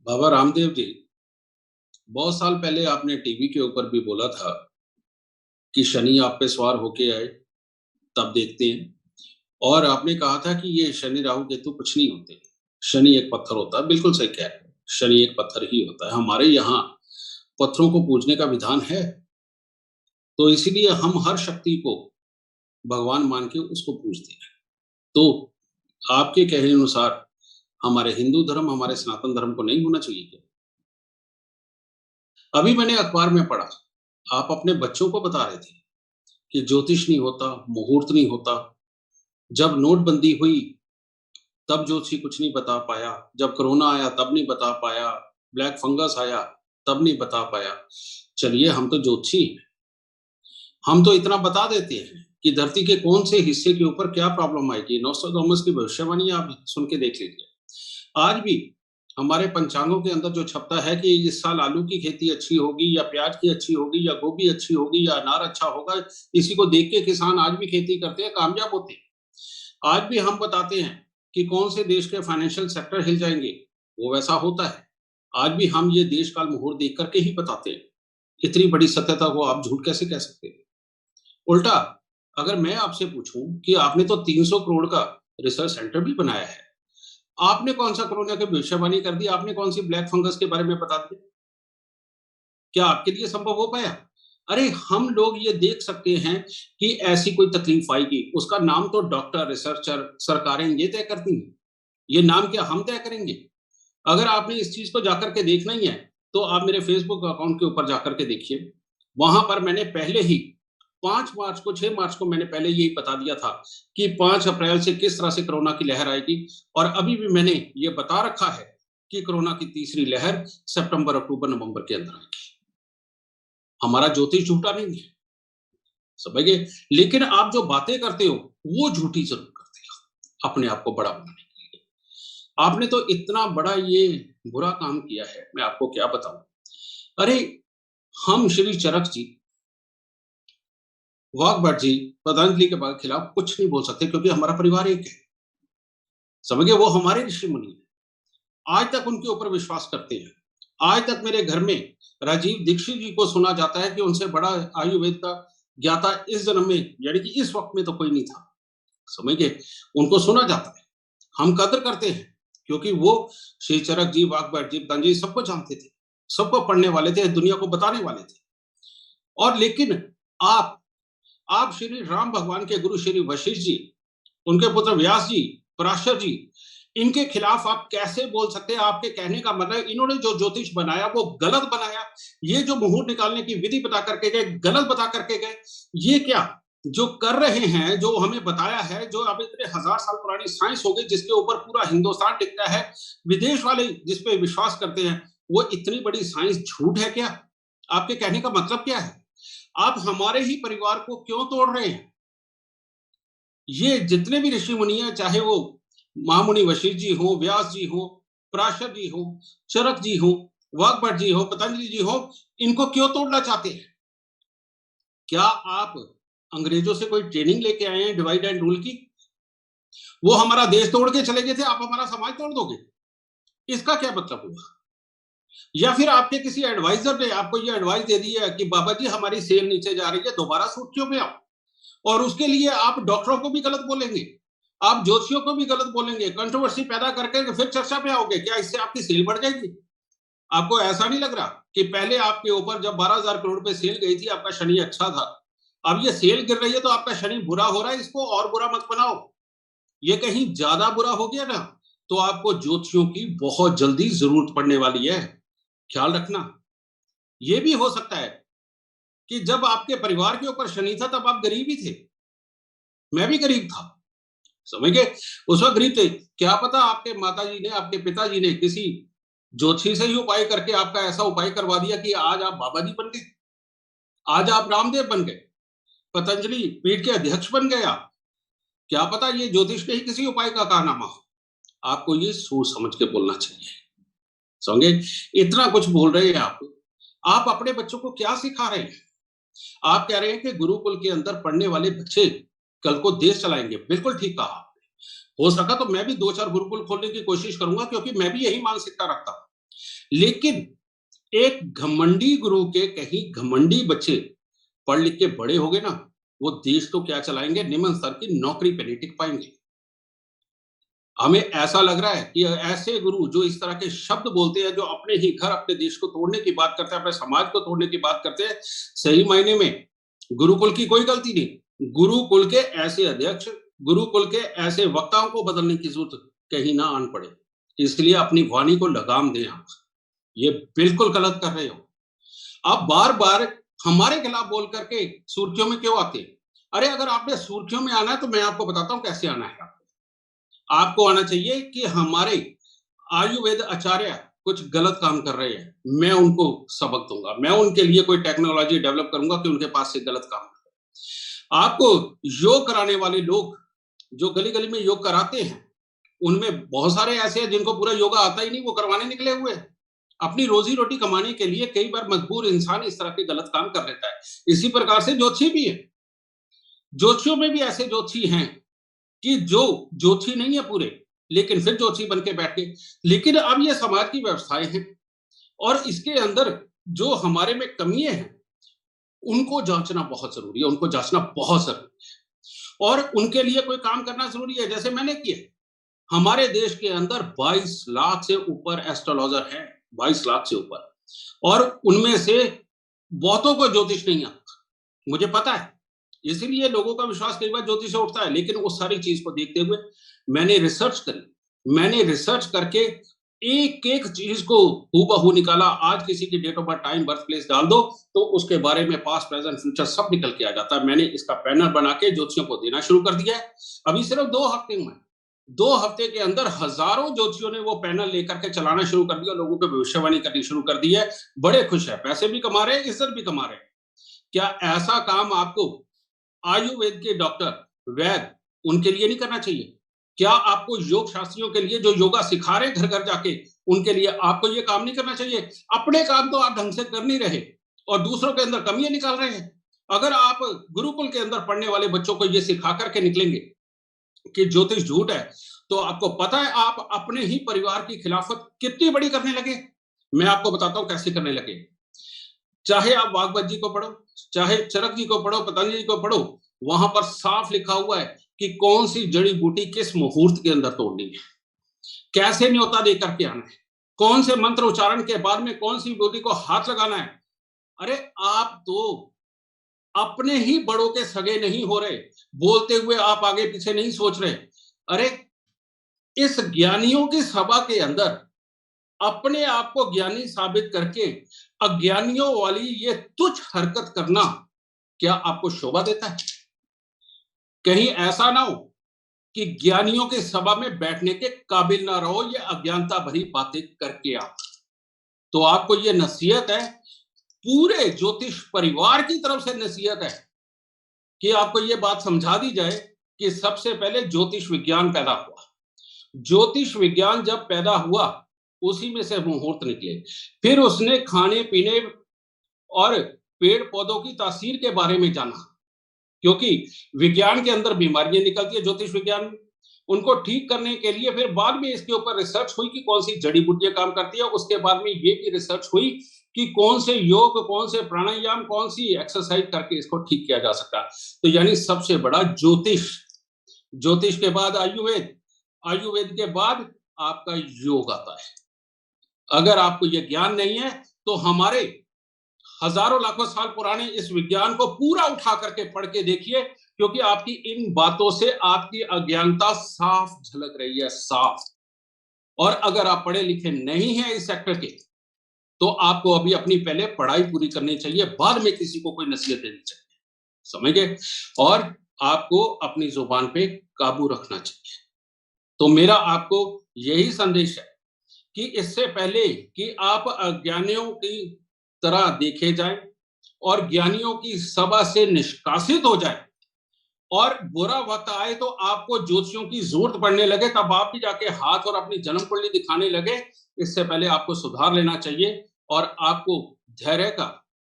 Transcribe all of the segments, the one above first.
बाबा रामदेव जी, बहुत साल पहले आपने टीवी के ऊपर भी बोला था कि शनि आप पे सवार होके आए, तब देखते हैं। और आपने कहा था कि ये शनि राहु केतु कुछ नहीं होते, शनि एक पत्थर होता है। बिल्कुल सही कह रहे हैं, शनि एक पत्थर ही होता है। हमारे यहाँ पत्थरों को पूजने का विधान है, तो इसीलिए हम हर शक्ति को भगवान मान के उसको पूजते हैं। तो आपके कहने अनुसार हमारे हिंदू धर्म, हमारे सनातन धर्म को नहीं होना चाहिए क्या? अभी मैंने अखबार में पढ़ा, आप अपने बच्चों को बता रहे थे कि ज्योतिष नहीं होता, मुहूर्त नहीं होता। जब नोटबंदी हुई तब ज्योतिषी कुछ नहीं बता पाया, जब कोरोना आया तब नहीं बता पाया, ब्लैक फंगस आया तब नहीं बता पाया। चलिए, हम तो ज्योतिषी हैं, हम तो इतना बता देते हैं कि धरती के कौन से हिस्से के ऊपर क्या प्रॉब्लम आएगी। नोस्ट्राडामस की भविष्यवाणी आप सुन के देख लीजिए। आज भी हमारे पंचांगों के अंदर जो छपता है कि इस साल आलू की खेती अच्छी होगी या प्याज की अच्छी होगी या गोभी अच्छी होगी या अनार अच्छा होगा, इसी को देख के किसान आज भी खेती करते हैं, कामयाब होते हैं। आज भी हम बताते हैं कि कौन से देश के फाइनेंशियल सेक्टर हिल जाएंगे, वो वैसा होता है। आज भी हम ये देश काल मुहूर्त देख करके ही बताते हैं। इतनी बड़ी सत्यता को आप झूठ कैसे कह सकते हैं? उल्टा, अगर मैं आपसे पूछूं कि आपने तो 300 करोड़ का रिसर्च सेंटर भी बनाया है, आपने कौन सा कोरोना की भविष्यवाणी कर दी, आपने कौन सी ब्लैक फंगस के बारे में बता दिया? क्या आपके लिए संभव हो पाया? अरे, हम लोग ये देख सकते हैं कि ऐसी कोई तकलीफ आएगी, उसका नाम तो डॉक्टर, रिसर्चर, सरकारें ये तय करती हैं। ये नाम क्या हम तय करेंगे? अगर आपने इस चीज को जाकर के देखना ही है, तो आप मेरे फेसबुक अकाउंट के ऊपर जाकर के देखिए। वहां पर मैंने पहले ही 5 मार्च को, 6 मार्च को मैंने पहले यही बता दिया था कि 5 अप्रैल से किस तरह से कोरोना की लहर आएगी। और अभी भी मैंने ये बता रखा है कि कोरोना की तीसरी लहर सितंबर, अक्टूबर, नवंबर के अंदर आएगी। हमारा ज्योतिष झूठा नहीं है, समझ गए? लेकिन आप जो बातें करते हो वो झूठी जरूर करते हो, अपने आप को बड़ा बनाने के लिए। आपने तो इतना बड़ा ये बुरा काम किया है, मैं आपको क्या बताऊं। अरे, हम श्री चरक जी, वाघभट जी, पतंजलि के खिलाफ कुछ नहीं बोल सकते, क्योंकि हमारा परिवार एक है। समझ गए? वो हमारे ऋषि मुनि हैं। आज तक उनके ऊपर विश्वास करते हैं। आज तक मेरे घर में राजीव दीक्षित जी को सुना जाता है कि उनसे बड़ा आयुर्वेद का ज्ञाता इस जन्म में, यानी कि इस वक्त में तो कोई नहीं था। समझ गए? उनको सुना जाता है। हम कदर करते हैं, क्योंकि वो श्री चरक जी, वाघभट जी, पतंजलि सबको जानते थे, सबको पढ़ने वाले थे, दुनिया को बताने वाले थे। और लेकिन आप आप श्री राम भगवान के गुरु श्री वशिष्ठ जी, उनके पुत्र व्यास जी, पराशर जी, इनके खिलाफ आप कैसे बोल सकते हैं? आपके कहने का मतलब इन्होंने जो ज्योतिष बनाया वो गलत बनाया। ये जो मुहूर्त निकालने की विधि बता करके गए, गलत बता करके गए। ये क्या जो कर रहे हैं, जो हमें बताया है, जो अब इतने हजार साल पुरानी साइंस हो गई, जिसके ऊपर पूरा हिंदुस्तान टिकता है, विदेश वाले जिसपे विश्वास करते हैं, वो इतनी बड़ी साइंस झूठ है क्या? आपके कहने का मतलब क्या है? आप हमारे ही परिवार को क्यों तोड़ रहे हैं? ये जितने भी ऋषि मुनि हैं, चाहे वो महामुनि वशिष्ठ जी हो, व्यास जी हो, पराशर जी हो, चरक जी हो, वाघभट जी हो, पतंजलि जी हो, इनको क्यों तोड़ना चाहते हैं? क्या आप अंग्रेजों से कोई ट्रेनिंग लेके आए हैं डिवाइड एंड रूल की? वो हमारा देश तोड़ के चले गए थे, आप हमारा समाज तोड़ दोगे? इसका क्या मतलब हुआ? या फिर आपके किसी एडवाइजर ने आपको ये एडवाइस दे दी है कि बाबा जी हमारी सेल नीचे जा रही है, दोबारा सूर्खियों में आओ, और उसके लिए आप डॉक्टरों को भी गलत बोलेंगे, आप ज्योतिषियों को भी गलत बोलेंगे, कंट्रोवर्सी पैदा करके फिर चर्चा पे आओगे? क्या इससे आपकी सेल बढ़ जाएगी? आपको ऐसा नहीं लग रहा कि पहले आपके ऊपर जब 12,000 करोड़ पे सेल गई थी, आपका शनि अच्छा था? अब ये सेल गिर रही है तो आपका शनि बुरा हो रहा है, इसको और बुरा मत बनाओ। ये कहीं ज्यादा बुरा हो गया ना, तो आपको ज्योतिषियों की बहुत जल्दी जरूरत पड़ने वाली है, ख्याल रखना। ये भी हो सकता है कि जब आपके परिवार के ऊपर शनि था तब आप गरीब ही थे, मैं भी गरीब था, समझ गए? उस वक्त गरीब थे। क्या पता आपके माताजी ने, आपके पिताजी ने किसी ज्योतिषी से ही उपाय करके आपका ऐसा उपाय करवा दिया कि आज आप बाबा जी बन गए, आज आप रामदेव बन गए, पतंजलि पीठ के अध्यक्ष बन गए आप। क्या पता ये ज्योतिष के ही किसी उपाय का कारनामा हो। आपको ये सोच समझ के बोलना चाहिए, समझे? इतना कुछ बोल रहे हैं आप अपने बच्चों को क्या सिखा रहे हैं? आप कह रहे हैं कि गुरुकुल के अंदर पढ़ने वाले बच्चे कल को देश चलाएंगे। बिल्कुल ठीक कहा। हो सका तो मैं भी 2-4 गुरुकुल खोलने की कोशिश करूंगा, क्योंकि मैं भी यही मानसिकता रखता हूं लेकिन एक घमंडी गुरु के कहीं घमंडी बच्चे पढ़ लिख के बड़े हो गए ना, वो देश तो क्या चलाएंगे, निम्न स्तर की नौकरी पे नहीं टिक पाएंगे। हमें ऐसा लग रहा है कि ऐसे गुरु जो इस तरह के शब्द बोलते हैं, जो अपने ही घर, अपने देश को तोड़ने की बात करते हैं, अपने समाज को तोड़ने की बात करते हैं, सही मायने में गुरुकुल की कोई गलती नहीं। गुरुकुल के ऐसे अध्यक्ष, गुरुकुल के ऐसे वक्ताओं को बदलने की जरूरत कहीं ना आन पड़े। इसलिए अपनी वाणी को लगाम दें आप। ये बिल्कुल गलत कर रहे हो। आप बार-बार हमारे खिलाफ बोल करके सुर्खियों में क्यों आते हैं? अरे अगर आपने सुर्खियों में आना है तो मैं आपको बताता हूँ कैसे आना है। आपको आना चाहिए कि हमारे आयुर्वेद आचार्य कुछ गलत काम कर रहे हैं, मैं उनको सबक दूंगा, मैं उनके लिए कोई टेक्नोलॉजी डेवलप करूंगा कि उनके पास से गलत काम कर। आपको योग कराने वाले लोग जो गली गली में योग कराते हैं, उनमें बहुत सारे ऐसे हैं जिनको पूरा योगा आता ही नहीं, वो करवाने निकले हुए हैं। अपनी रोजी रोटी कमाने के लिए कई बार मजबूर इंसान इस तरह के गलत काम कर लेता है। इसी प्रकार से ज्योतिषी भी है। ज्योतिषियों में भी ऐसे ज्योतिषी हैं कि जो ज्योतिषी नहीं है पूरे, लेकिन फिर ज्योतिषी बन के बैठ गए। लेकिन अब ये समाज की व्यवस्थाएं हैं और इसके अंदर जो हमारे में कमियां हैं, उनको जांचना बहुत जरूरी है, उनको जांचना बहुत जरूरी है और उनके लिए कोई काम करना जरूरी है, जैसे मैंने किया। हमारे देश के अंदर 22 लाख से ऊपर एस्ट्रोलॉजर हैं, 22 लाख से ऊपर, और उनमें से बहुतों को ज्योतिष नहीं आता, मुझे पता है। इसीलिए लोगों का विश्वास कई बार ज्योतिष से उठता है, लेकिन उस सारी चीज को देखते हुए मैंने रिसर्च करी। मैंने रिसर्च करके एक एक चीज को हूबहू निकाला। आज किसी की date of birth, time, birth place डाल दो तो उसके बारे में पास्ट, प्रेजेंट, फ्यूचर सब निकल के आ जाता है। मैंने इसका पैनल बना के ज्योतिषियों को देना शुरू कर दिया है। अभी सिर्फ 2 हफ्ते में, 2 हफ्ते के अंदर हजारों ज्योतिषियों ने वो पैनल लेकर के चलाना शुरू कर दिया, लोगों को भविष्यवाणी करनी शुरू कर दी है। बड़े खुश है, पैसे भी कमा रहे हैं, इज्जत भी कमा रहे हैं। क्या ऐसा काम आपको आयुर्वेद के डॉक्टर, वैद्य, उनके लिए नहीं करना चाहिए? क्या आपको योग शास्त्रियों के लिए जो योगा सिखा रहे घर घर जाके, उनके लिए आपको ये काम नहीं करना चाहिए? अपने काम तो आप ढंग से कर नहीं रहे और दूसरों के अंदर कमियां निकाल रहे हैं। अगर आप गुरुकुल के अंदर पढ़ने वाले बच्चों को ये सिखा करके निकलेंगे कि ज्योतिष झूठ है, तो आपको पता है आप अपने ही परिवार की खिलाफत कितनी बड़ी करने लगे। मैं आपको बताता हूं कैसे करने लगे। चाहे आप वाग्भट जी को पढ़ो, चाहे चरक जी को पढ़ो, पतंजलि जी को पढ़ो, वहां पर साफ लिखा हुआ है कि कौन सी जड़ी बूटी किस मुहूर्त के अंदर तोड़नी है, कैसे न्योता देकर के आना है, कौन से मंत्र उच्चारण के बाद में कौन सी बूटी को हाथ लगाना है। अरे आप तो अपने ही बड़ों के सगे नहीं हो रहे, बोलते हुए आप आगे पीछे नहीं सोच रहे। अरे इस ज्ञानियों की सभा के अंदर अपने आप को ज्ञानी साबित करके अज्ञानियों वाली ये तुच्छ हरकत करना क्या आपको शोभा देता है? कहीं ऐसा ना हो कि ज्ञानियों के सभा में बैठने के काबिल ना रहो, ये अज्ञानता भरी बातें करके आप। तो आपको ये नसीहत है, पूरे ज्योतिष परिवार की तरफ से नसीहत है कि आपको ये बात समझा दी जाए कि सबसे पहले ज्योतिष विज्ञान पैदा हुआ। ज्योतिष विज्ञान जब पैदा हुआ, उसी में से मुहूर्त निकले। फिर उसने खाने पीने और पेड़ पौधों की तासीर के बारे में जाना, क्योंकि विज्ञान के अंदर बीमारियां निकलती है, ज्योतिष विज्ञान उनको ठीक करने के लिए फिर बाद में इसके ऊपर रिसर्च हुई कि कौन सी जड़ी बूटियां काम करती है। उसके बाद में ये भी रिसर्च हुई कि कौन से योग, कौन से प्राणायाम, कौन सी एक्सरसाइज करके इसको ठीक किया जा सकता है। तो यानी सबसे बड़ा ज्योतिष, ज्योतिष के बाद आयुर्वेद, आयुर्वेद के बाद आपका योग आता है। अगर आपको यह ज्ञान नहीं है तो हमारे हजारों लाखों साल पुराने इस विज्ञान को पूरा उठा करके पढ़ के देखिए, क्योंकि आपकी इन बातों से आपकी अज्ञानता साफ झलक रही है, साफ। और अगर आप पढ़े लिखे नहीं हैं इस सेक्टर के, तो आपको अभी अपनी पहले पढ़ाई पूरी करनी चाहिए, बाद में किसी को कोई नसीहत देनी चाहिए, समझ गए? और आपको अपनी जुबान पे काबू रखना चाहिए। तो मेरा आपको यही संदेश है कि इससे पहले कि आप अज्ञानियों की तरह देखे जाएं और ज्ञानियों की सभा से निष्कासित हो जाए और बुरा वक्त आए तो आपको ज्योतिषियों की जरूरत पड़ने लगे, तब आप भी जाके हाथ और अपनी जन्म कुंडली दिखाने लगे। इससे पहले आपको सुधार लेना चाहिए और आपको धैर्य का,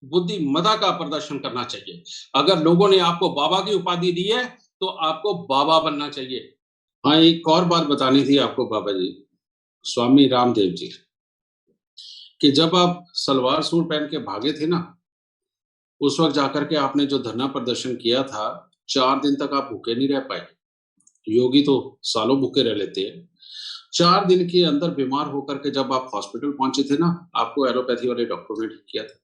बुद्धिमत्ता का प्रदर्शन करना चाहिए। अगर लोगों ने आपको बाबा की उपाधि दी है तो आपको बाबा बनना चाहिए। हाँ, एक और बात बतानी थी आपको बाबा जी, स्वामी रामदेव जी। कि जब आप सलवार सूट पहन के भागे थे ना, उस वक़्त जाकर के आपने जो धरना प्रदर्शन किया था, 4 दिन तक आप भूखे नहीं रह पाए। योगी तो सालों भूखे रह लेते हैं। 4 दिन के अंदर बीमार होकर के जब आप हॉस्पिटल पहुँचे थे ना, आपको एलोपैथी वाले डॉक्टरों ने ठीक किया था।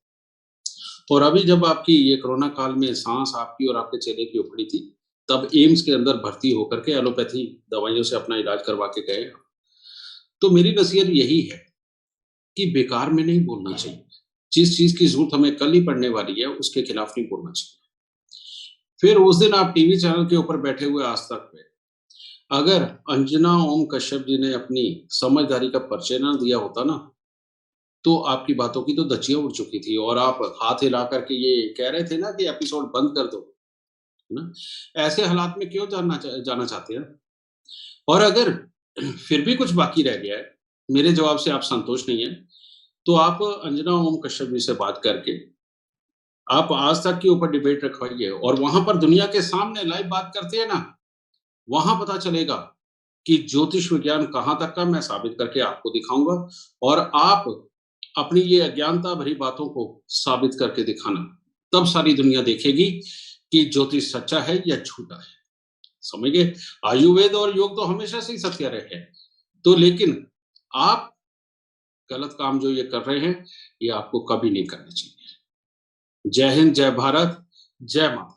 और अभी जब आपकी ये कोरोना काल में साँस आपकी और आपके चेले की उखड़ी थी, तब एम्स के अंदर भर्ती होकर के एलोपैथी दवाइयों से अपना इलाज करवा के गए। तो मेरी नसीहत यही है कि बेकार में नहीं बोलना चाहिए। जिस चीज़ की ज़रूरत हमें कल ही पड़ने वाली है, उसके खिलाफ नहीं बोलना चाहिए। फिर उस दिन आप टीवी चैनल के ऊपर बैठे हुए आज तक में, अगर अंजना ओम कश्यप जी ने अपनी समझदारी का परिचय ना दिया होता ना, तो आपकी बातों की तो धज्जियाँ उड़ चुकी थी और आप हाथ हिला करके ये कह रहे थे ना कि एपिसोड बंद कर दो, है ना? ऐसे हालात में क्यों जाना चाहते हैं? और अगर फिर भी कुछ बाकी रह गया है, मेरे जवाब से आप संतुष्ट नहीं हैं, तो आप अंजना ओम कश्यप जी से बात करके आप आज तक के ऊपर डिबेट रखवाइए और वहाँ पर दुनिया के सामने लाइव बात करते हैं ना, वहाँ पता चलेगा कि ज्योतिष विज्ञान कहाँ तक का मैं साबित करके आपको दिखाऊँगा और आप अपनी ये अज्ञानता भरी बातों को साबित करके दिखाना। तब सारी दुनिया देखेगी कि ज्योतिष सच्चा है या झूठा है। समझ गए? आयुर्वेद और योग तो हमेशा से ही सत्य रहे हैं। तो लेकिन आप गलत काम जो ये कर रहे हैं, ये आपको कभी नहीं करना चाहिए। जय हिंद, जय भारत, जय माता